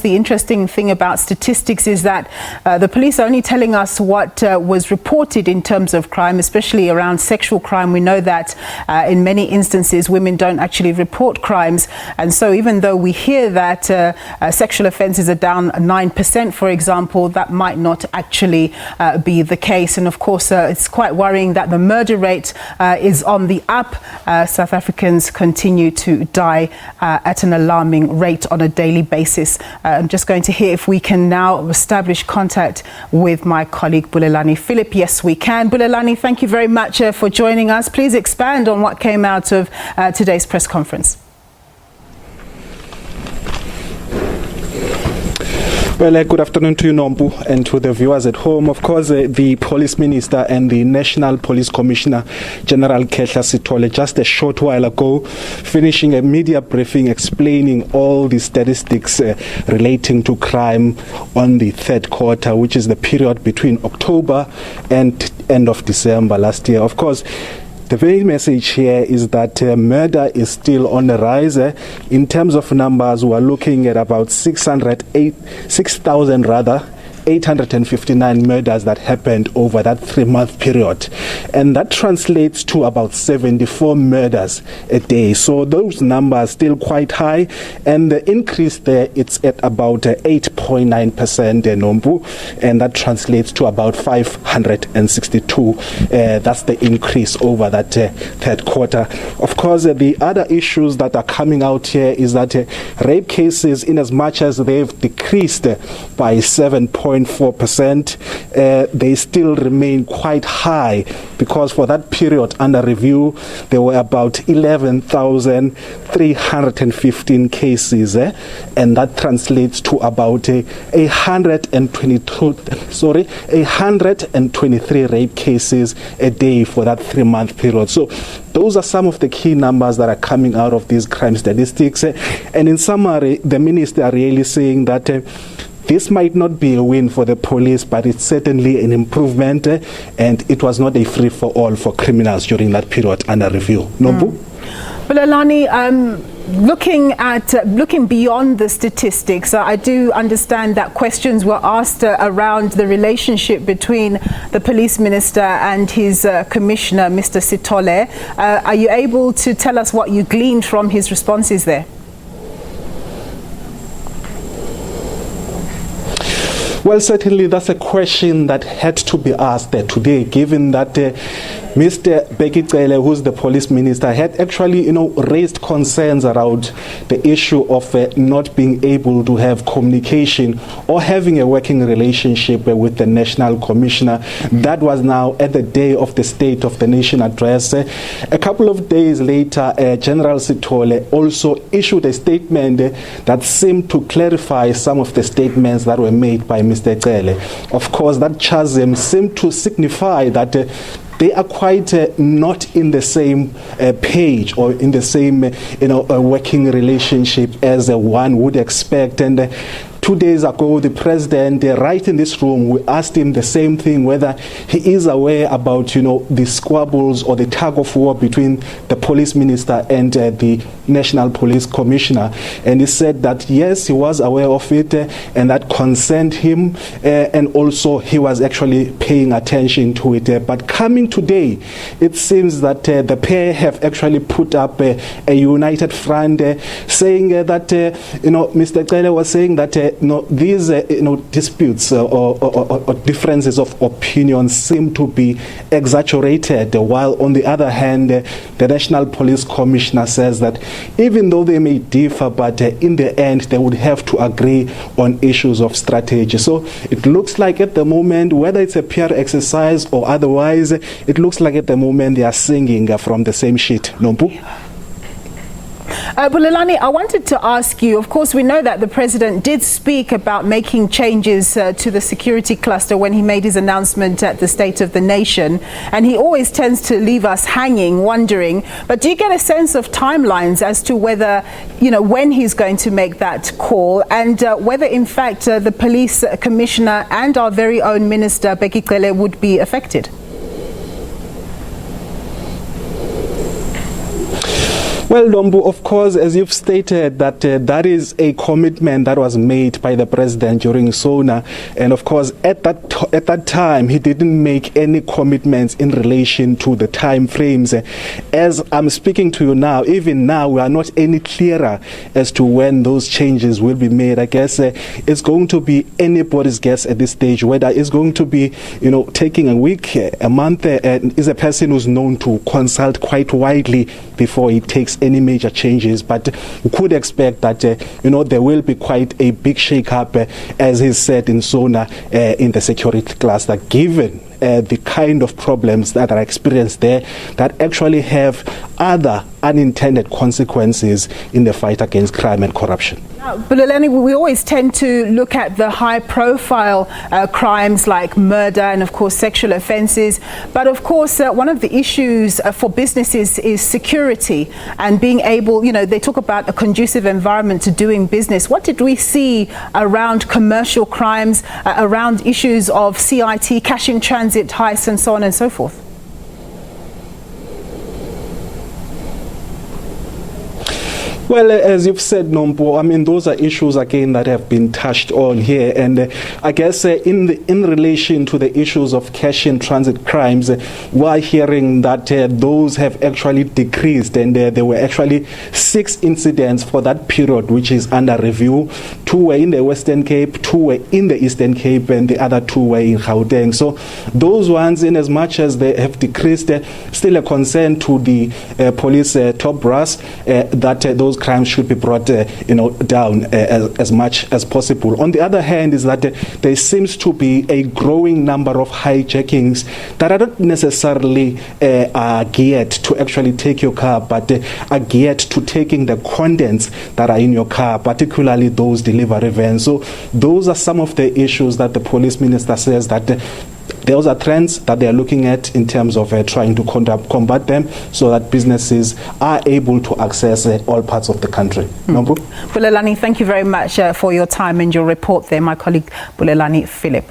the interesting thing about statistics is that the police are only telling us what was reported in terms of crime, especially around sexual crime. We know that in many instances women don't actually report crimes, and so even though we hear that sexual offences are down 9%, for example, that might not actually be the case. And of course, it's quite worrying that the murder rate is on the up. South Africans continue to die at an alarming rate on a daily basis. I'm just going to hear if we can now establish contact with my colleague Bulelani Phillip. Yes, we can. Bulelani, thank you very much for joining us. Please expand on what came out of today's press conference. Well, good afternoon to you, Nompu, and to the viewers at home. Of course, the Police Minister and the National Police Commissioner, General Bheki Cele, just a short while ago, finishing a media briefing explaining all the statistics relating to crime on the third quarter, which is the period between October and end of December last year. Of course, the main message here is that murder is still on the rise. In terms of numbers, we are looking at about 859 murders that happened over that 3-month period. And that translates to about 74 murders a day. So those numbers are still quite high. And the increase there, it's at about 8.9%, Nombu. And that translates to about 562. That's the increase over that third quarter. Of course, the other issues that are coming out here is that rape cases, in as much as they've decreased by 7.4%, they still remain quite high, because for that period under review there were about 11,315 cases, and that translates to about 123 rape cases a day for that 3-month period. So those are some of the key numbers that are coming out of these crime statistics. And in summary, the minister are really saying that this might not be a win for the police, but it's certainly an improvement, and it was not a free-for-all for criminals during that period under review. Nombu? Bulelani, looking beyond the statistics, I do understand that questions were asked around the relationship between the police minister and his commissioner, Mr. Cele. Are you able to tell us what you gleaned from his responses there? Well, certainly that's a question that had to be asked today, given that Mr. Bheki Cele, who's the police minister, had actually, raised concerns around the issue of not being able to have communication or having a working relationship with the national commissioner. That was now at the day of the State of the Nation address. A couple of days later, General Cele also issued a statement that seemed to clarify some of the statements that were made by Mr. Cele. Of course, that chasm seemed to signify that they are quite not in the same page or in the same working relationship as one would expect. And 2 days ago, the president, right in this room, we asked him the same thing, whether he is aware about, the squabbles or the tug of war between the police minister and the National Police Commissioner. And he said that, yes, he was aware of it, and that concerned him, and also he was actually paying attention to it. But coming today, it seems that the pair have actually put up a united front, saying that, Mr. Cele was saying that these disputes or differences of opinion seem to be exaggerated, while on the other hand, the National Police Commissioner says that even though they may differ, but in the end they would have to agree on issues of strategy. So it looks like at the moment, whether it's a PR exercise or otherwise, it looks like at the moment they are singing from the same sheet. Nompu? Bulelani, I wanted to ask you, of course, we know that the president did speak about making changes to the security cluster when he made his announcement at the State of the Nation, and he always tends to leave us hanging, wondering, but do you get a sense of timelines as to whether, when he's going to make that call, and whether in fact the police commissioner and our very own Minister Bheki Cele would be affected? Well, Dombu, of course, as you've stated, that that is a commitment that was made by the president during SONA, and of course, at that time, he didn't make any commitments in relation to the time frames. As I'm speaking to you now, even now, we are not any clearer as to when those changes will be made. I guess it's going to be anybody's guess at this stage whether it's going to be, taking a week, a month. Is a person who's known to consult quite widely before he takes any major changes, but we could expect that there will be quite a big shake-up, as is said in SONA, in the security cluster, given the kind of problems that are experienced there that actually have other unintended consequences in the fight against crime and corruption. Bulelani, we always tend to look at the high-profile crimes like murder and, of course, sexual offences. But, of course, one of the issues for businesses is security and being able, they talk about a conducive environment to doing business. What did we see around commercial crimes, around issues of CIT, cash in transit, heists, and so on and so forth? Well, as you've said, Nombo, those are issues again that have been touched on here, and I guess in relation to the issues of cash in transit crimes, we're hearing that those have actually decreased, and there were actually 6 incidents for that period, which is under review. 2 were in the Western Cape, 2 were in the Eastern Cape, and the other 2 were in Gauteng. So those ones, in as much as they have decreased, still a concern to the police top brass that those crimes should be brought down as much as possible. On the other hand, is that there seems to be a growing number of hijackings that are not necessarily geared to actually take your car, but are geared to taking the contents that are in your car, particularly those delivery vans. So those are some of the issues that the police minister says that those are trends that they are looking at in terms of trying to combat them so that businesses are able to access all parts of the country. Bulelani, thank you very much for your time and your report there, my colleague Bulelani Phillip.